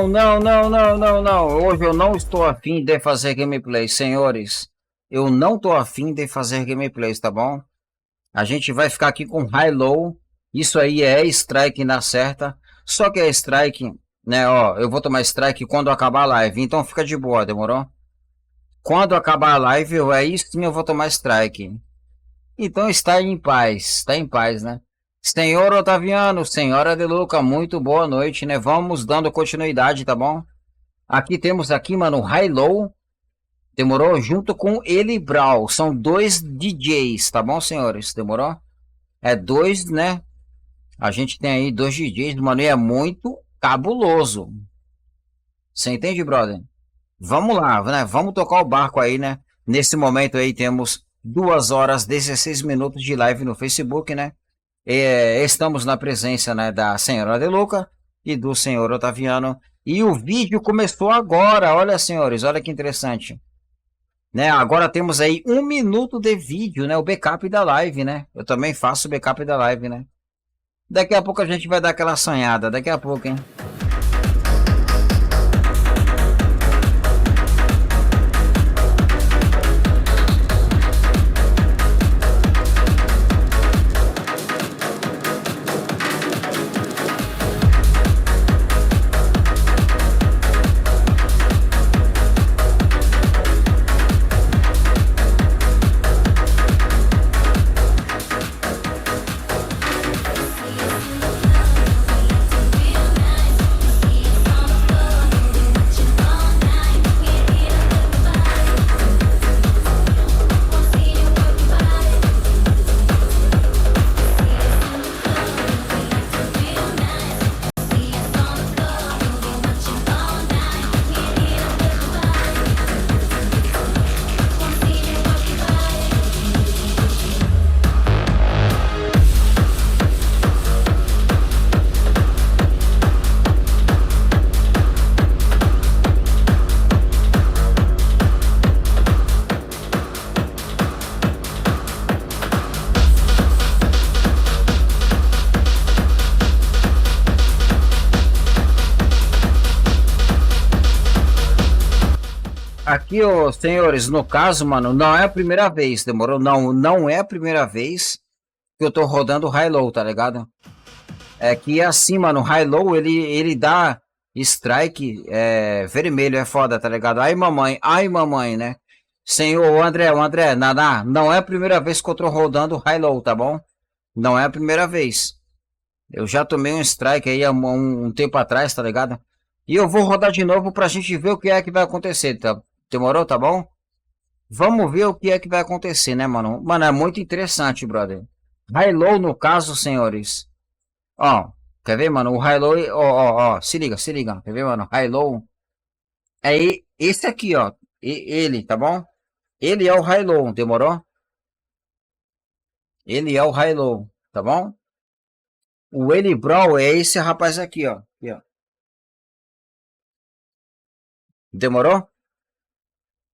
não. Hoje eu não estou afim de fazer gameplay, senhores. Eu não tô afim de fazer gameplays, tá bom? A gente vai ficar aqui com high-low. Isso aí é strike na certa. Só que é strike, né? Ó, eu vou tomar strike quando acabar a live. Então fica de boa, demorou? Quando acabar a live, aí sim eu vou tomar strike. Então está em paz, né? Senhor Otaviano, senhora De Luca, muito boa noite, né? Vamos dando continuidade, tá bom? Aqui temos aqui, mano, high-low. Demorou? Junto com ele Brawl. São dois DJs, tá bom, senhores? Demorou? É dois, né? A gente tem aí dois DJs, mano, e é muito cabuloso. Você entende, brother? Vamos lá, né? Vamos tocar o barco aí, né? Nesse momento aí temos 2 horas 16 minutos de live no Facebook, né? Estamos na presença, né, da senhora De Luca e do senhor Otaviano. E o vídeo começou agora, olha, senhores, olha que interessante. Né, agora temos aí 1 minuto de vídeo, né? O backup da live, né? Eu também faço o backup da live, né? Daqui a pouco a gente vai dar aquela sonhada, daqui a pouco, hein? Aqui, ó, senhores, no caso, mano, não é a primeira vez, demorou? Não é a primeira vez que eu tô rodando high-low, tá ligado? É que assim, mano, high-low, ele dá strike vermelho, é foda, tá ligado? Ai, mamãe, né? Senhor, André, Naná, não é a primeira vez que eu tô rodando high-low, tá bom? Não é a primeira vez. Eu já tomei um strike aí há um tempo atrás, tá ligado? E eu vou rodar de novo pra gente ver o que é que vai acontecer, tá? Demorou, tá bom? Vamos ver o que é que vai acontecer, né, mano? Mano, é muito interessante, brother. High-low, no caso, senhores. Ó, quer ver, mano? O high-low, ó, se liga. Quer ver, mano? High-low é esse aqui, ó. Ele, tá bom? Ele é o high-low, demorou? Ele é o high-low, tá bom? O ele Brawl é esse rapaz aqui, ó. Aqui, ó. Demorou?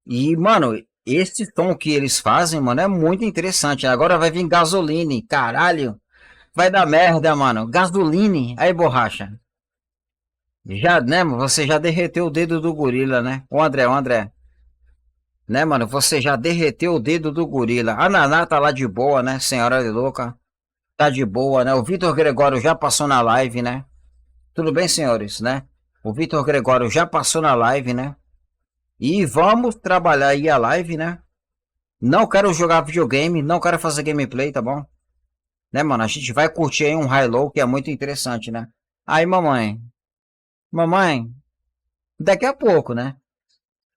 E, mano, esse som que eles fazem, mano, é muito interessante. Agora vai vir gasoline, caralho. Vai dar merda, mano. Gasoline. Aí, borracha. Já, né, você já derreteu o dedo do gorila, né? O André. Né, mano, você já derreteu o dedo do gorila. A Naná tá lá de boa, né? Senhora de louca. Tá de boa, né? O Vitor Gregório já passou na live, né? Tudo bem, senhores, né? O Vitor Gregório já passou na live, né? E vamos trabalhar aí a live, né? Não quero jogar videogame, não quero fazer gameplay, tá bom? Né, mano? A gente vai curtir aí um high-low que é muito interessante, né? Aí, mamãe. Mamãe. Daqui a pouco, né?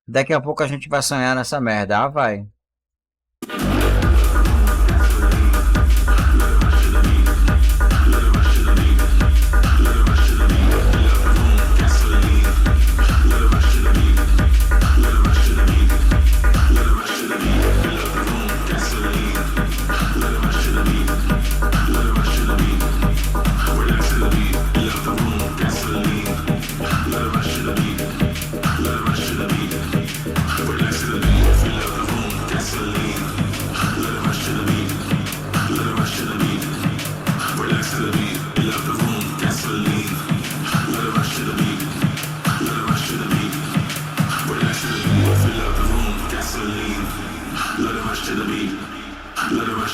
Daqui a pouco a gente vai sonhar nessa merda. Ah, vai.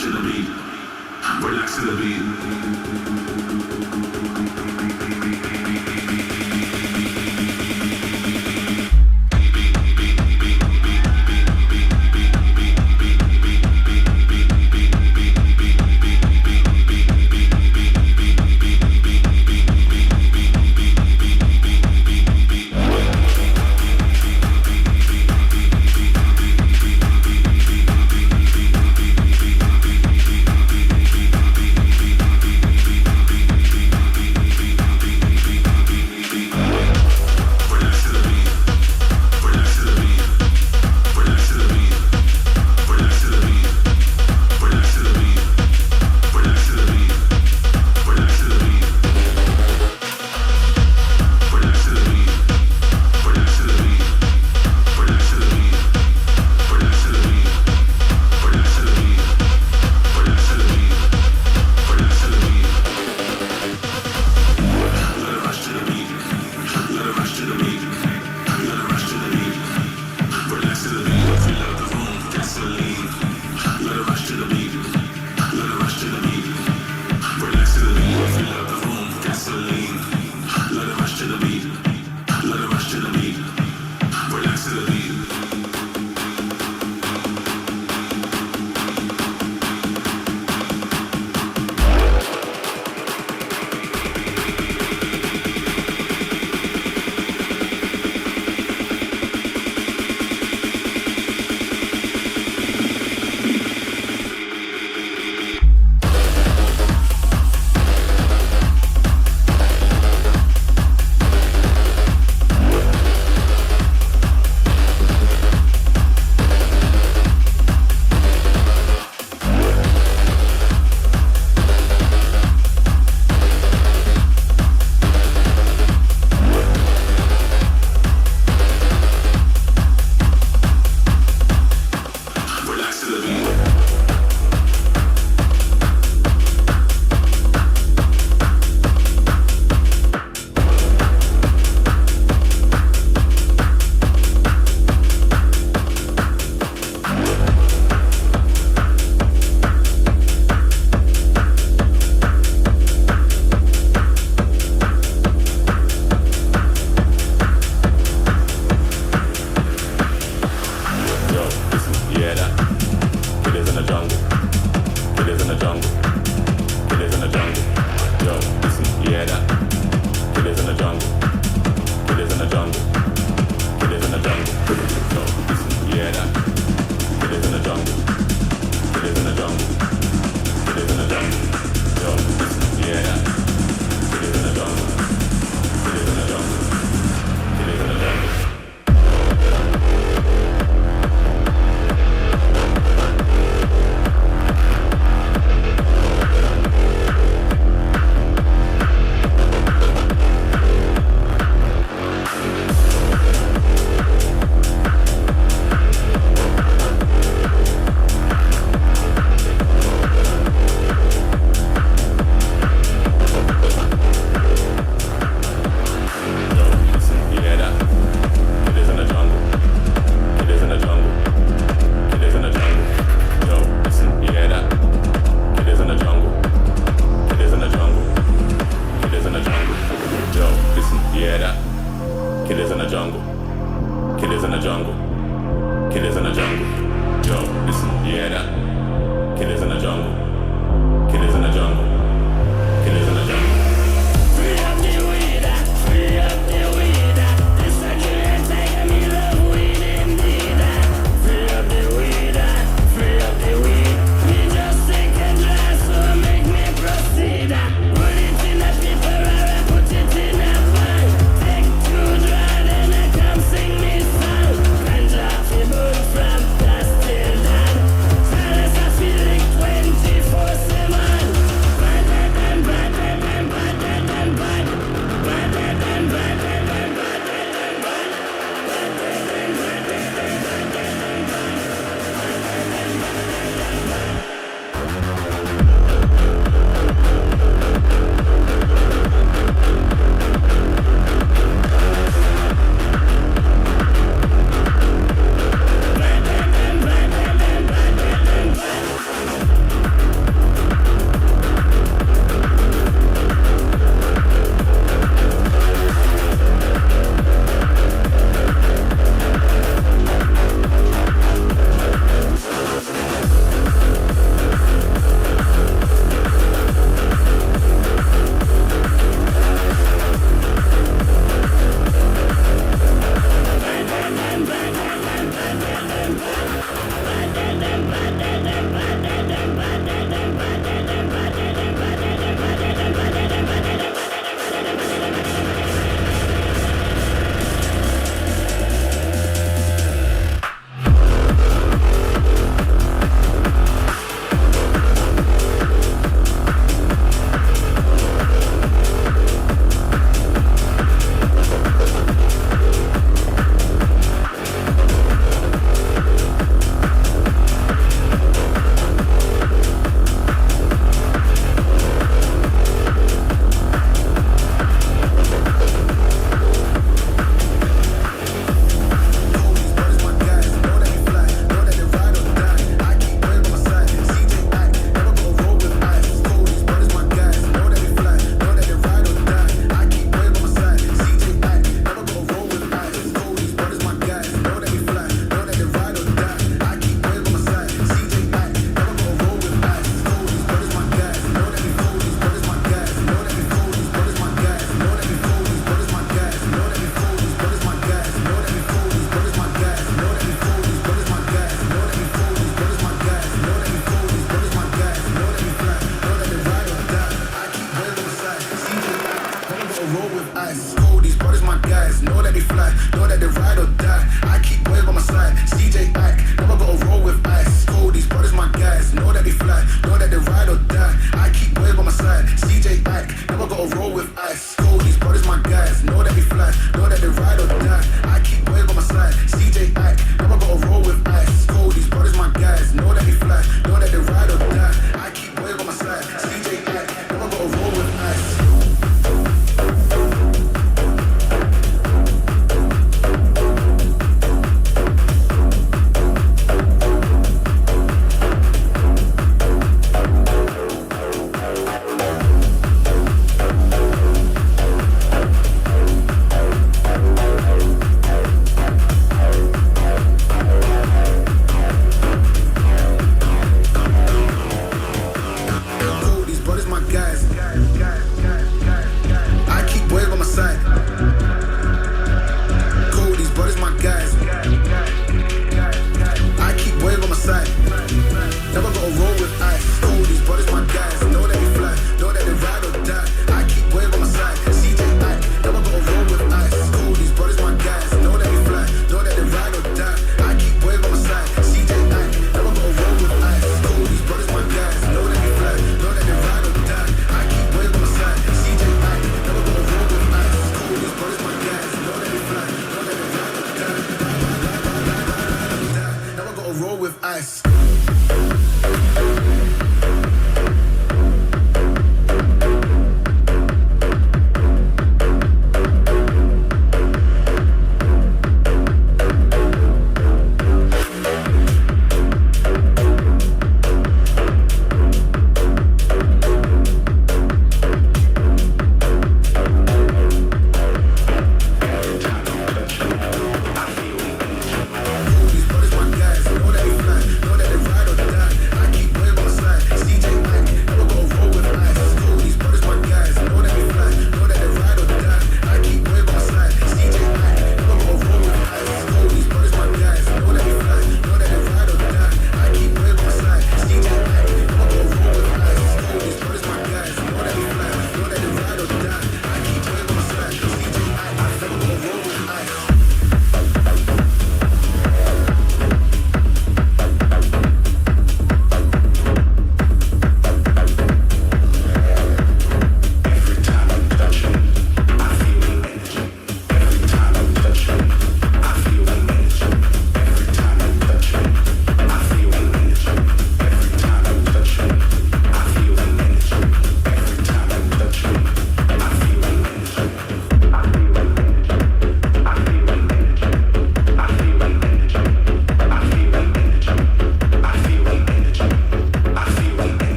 to the beat, relax to the beat.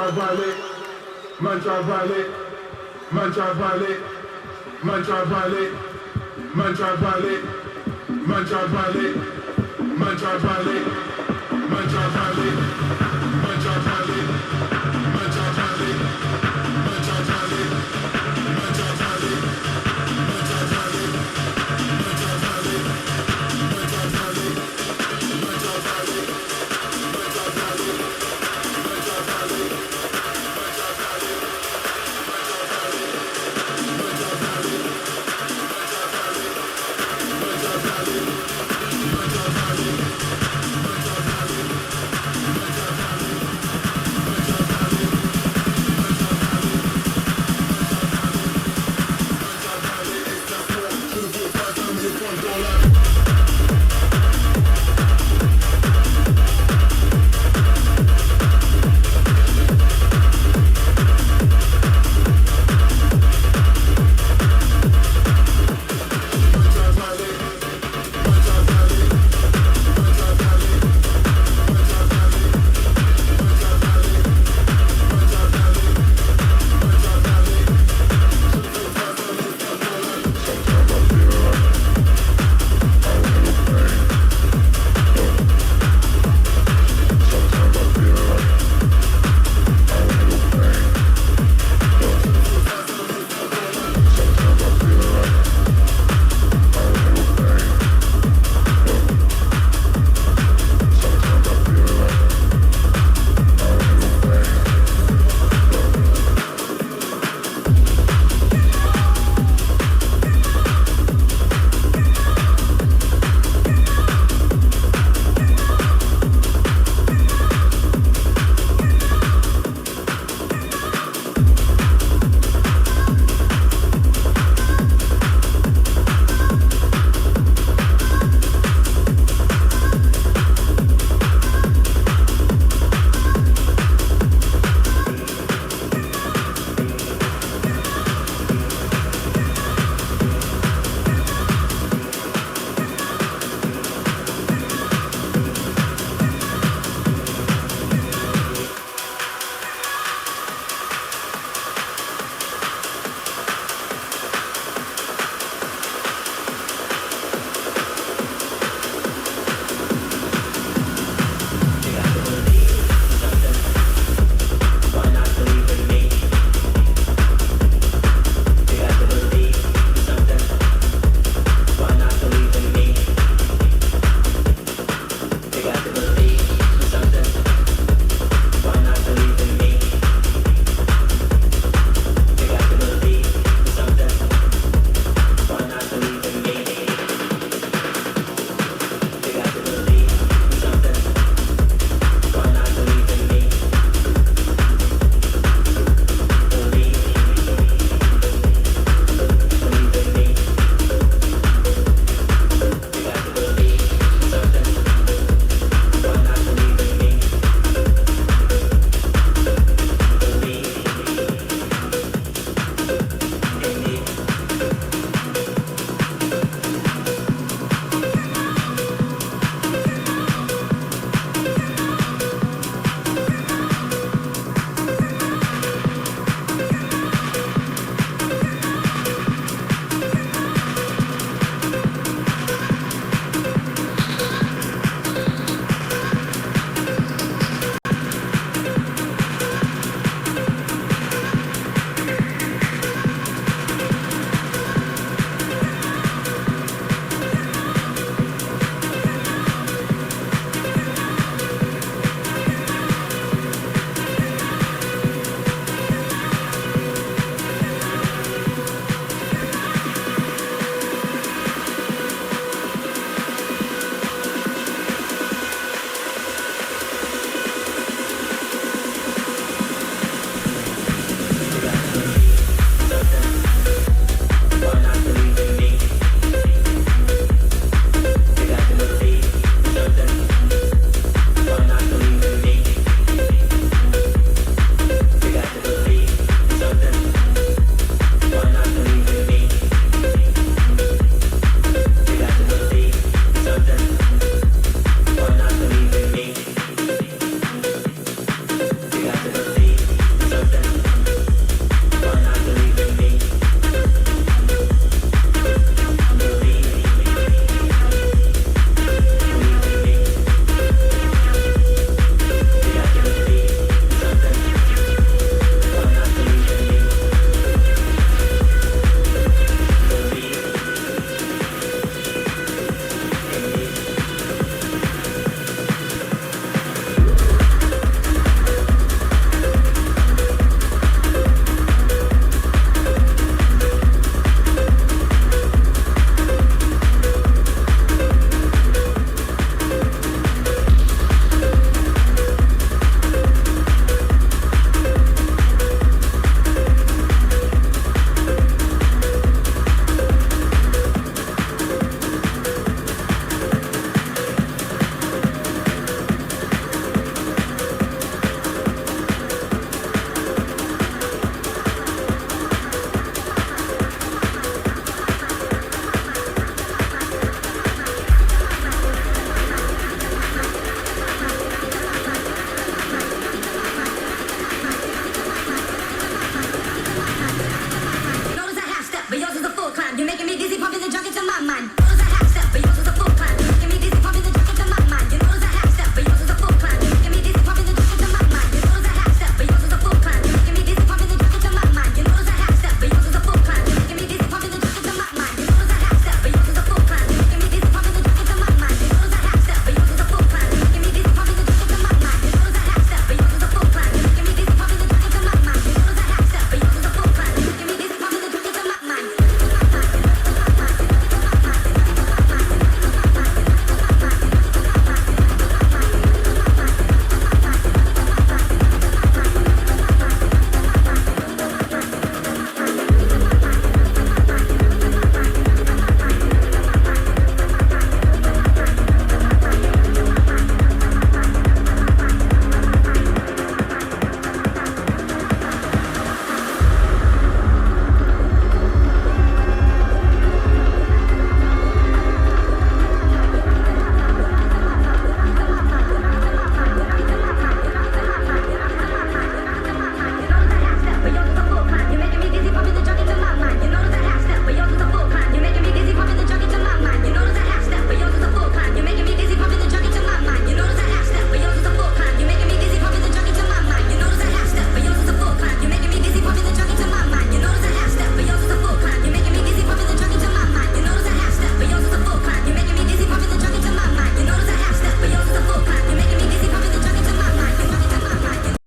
try violate, man try violate, man try violate, man try violate, man try violate, man try violate, man try violate, man try violate.